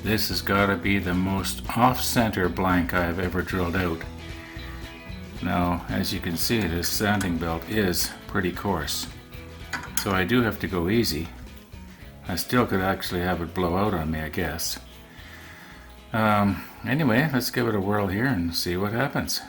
This has got to be the most off-center blank I've ever drilled out. Now, as you can see, this sanding belt is pretty coarse, so I do have to go easy. I still could actually have it blow out on me, I guess. Anyway, let's give it a whirl here and see what happens.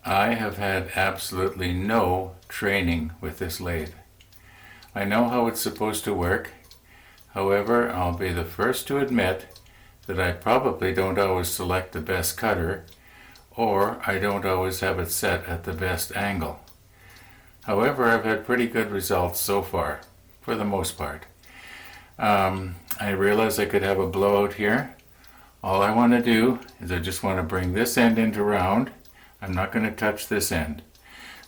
I have had absolutely no training with this lathe. I know how it's supposed to work. However, I'll be the first to admit that I probably don't always select the best cutter, or I don't always have it set at the best angle. However, I've had pretty good results so far, for the most part. I realize I could have a blowout here. All I want to do is I just want to bring this end into round. I'm not going to touch this end.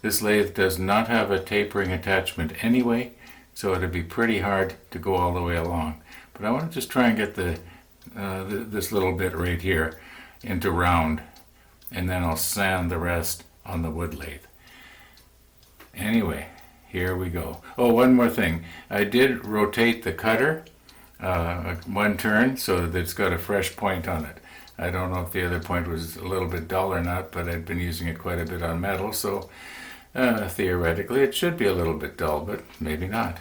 This lathe does not have a tapering attachment anyway, so it'd be pretty hard to go all the way along. But I want to just try and get this little bit right here into round, and then I'll sand the rest on the wood lathe. Anyway, here we go. Oh, one more thing. I did rotate the cutter one turn so that it's got a fresh point on it. I don't know if the other point was a little bit dull or not, but I've been using it quite a bit on metal, so theoretically it should be a little bit dull, but maybe not.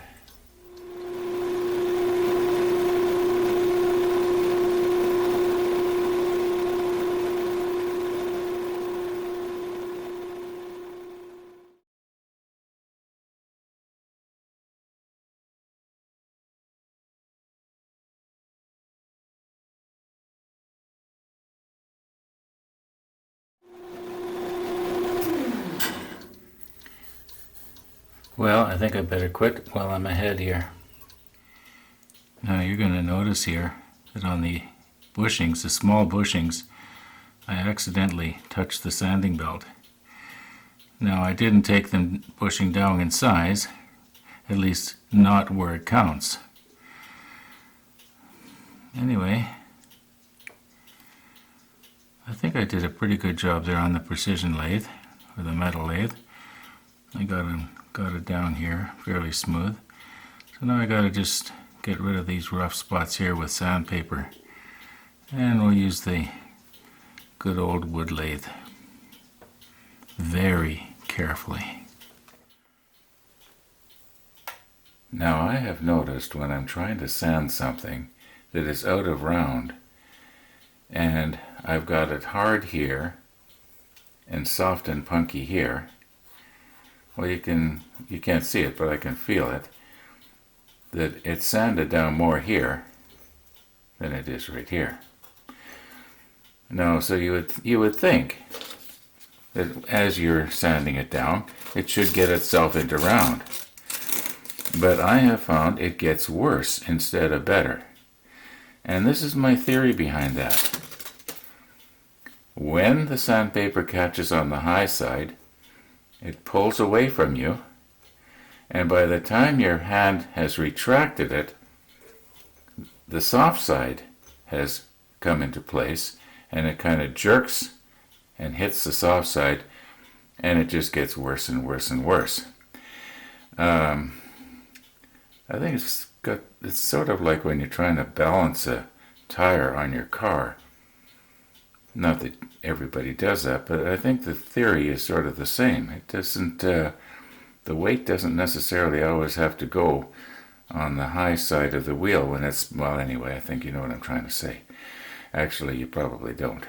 Well, I think I better quit while I'm ahead here. Now you're going to notice here that on the bushings, the small bushings, I accidentally touched the sanding belt. Now I didn't take them bushing down in size, at least not where it counts. Anyway, I think I did a pretty good job there on the precision lathe, or the metal lathe. I got it down here fairly smooth. So now I got to just get rid of these rough spots here with sandpaper, and we'll use the good old wood lathe very carefully. Now I have noticed when I'm trying to sand something that is out of round, and I've got it hard here and soft and punky here. Well, you can't see it, but I can feel it, that it's sanded down more here than it is right here. Now, so you would think that as you're sanding it down, it should get itself into round. But I have found it gets worse instead of better. And this is my theory behind that. When the sandpaper catches on the high side, it pulls away from you, and by the time your hand has retracted it, the soft side has come into place, and it kind of jerks and hits the soft side, and it just gets worse and worse and worse. I think it's sort of like when you're trying to balance a tire on your car. Not that everybody does that, but I think the theory is sort of the same. It doesn't, the weight doesn't necessarily always have to go on the high side of the wheel when it's, well, anyway, I think you know what I'm trying to say. Actually, you probably don't.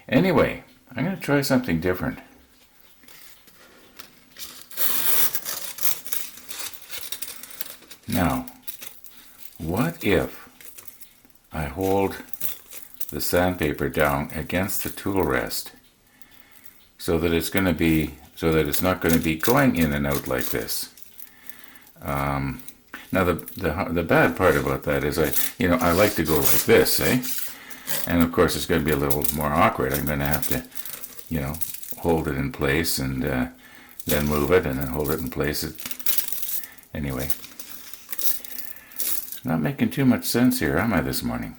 Anyway, I'm going to try something different. Now, what if I hold the sandpaper down against the tool rest so that it's not going to be going in and out like this? Now the bad part about that is I like to go like this, and of course it's going to be a little more awkward. I'm going to have to hold it in place and then move it and then hold it in place. Anyway, Not making too much sense here, am I, this morning?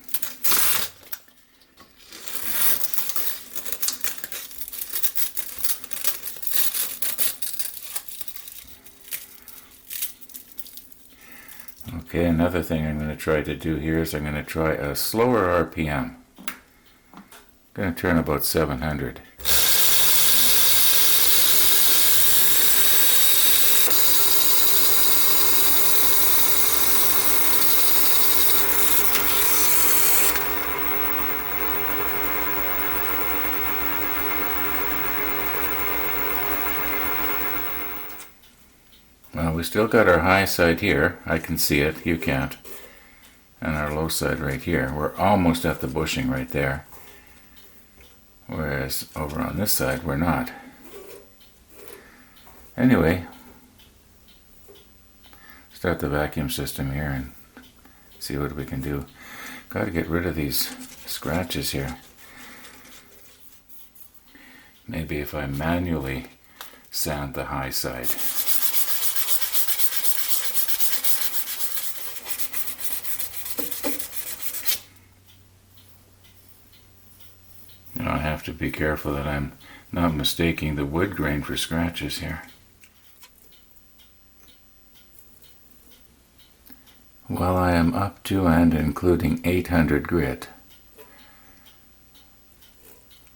Okay, another thing I'm going to try to do here is I'm going to try a slower RPM. I'm going to turn about 700. Well, we still got our high side here. I can see it, you can't. And our low side right here. We're almost at the bushing right there. Whereas over on this side, we're not. Anyway, start the vacuum system here and see what we can do. Got to get rid of these scratches here. Maybe if I manually sand the high side. Now I have to be careful that I'm not mistaking the wood grain for scratches here. Well, I am up to and including 800 grit.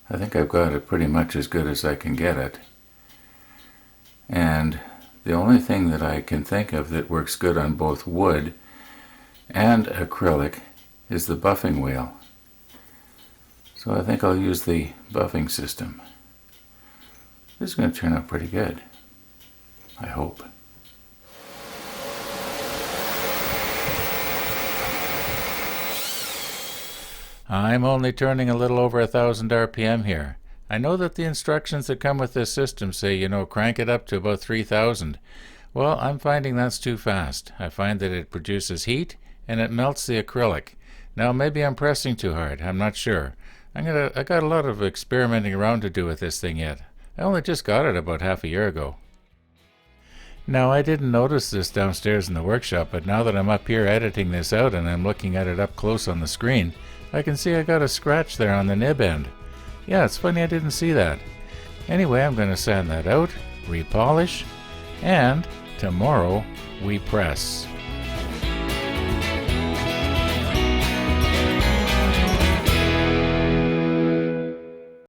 I think I've got it pretty much as good as I can get it. And the only thing that I can think of that works good on both wood and acrylic is the buffing wheel. So I think I'll use the buffing system. This is going to turn out pretty good, I hope. I'm only turning a little over 1,000 RPM here. I know that the instructions that come with this system say, crank it up to about 3,000. Well, I'm finding that's too fast. I find that it produces heat and it melts the acrylic. Now maybe I'm pressing too hard, I'm not sure. I got a lot of experimenting around to do with this thing yet. I only just got it about half a year ago. Now I didn't notice this downstairs in the workshop, but now that I'm up here editing this out and I'm looking at it up close on the screen, I can see I got a scratch there on the nib end. Yeah, it's funny I didn't see that. Anyway, I'm going to sand that out, repolish, and tomorrow we press.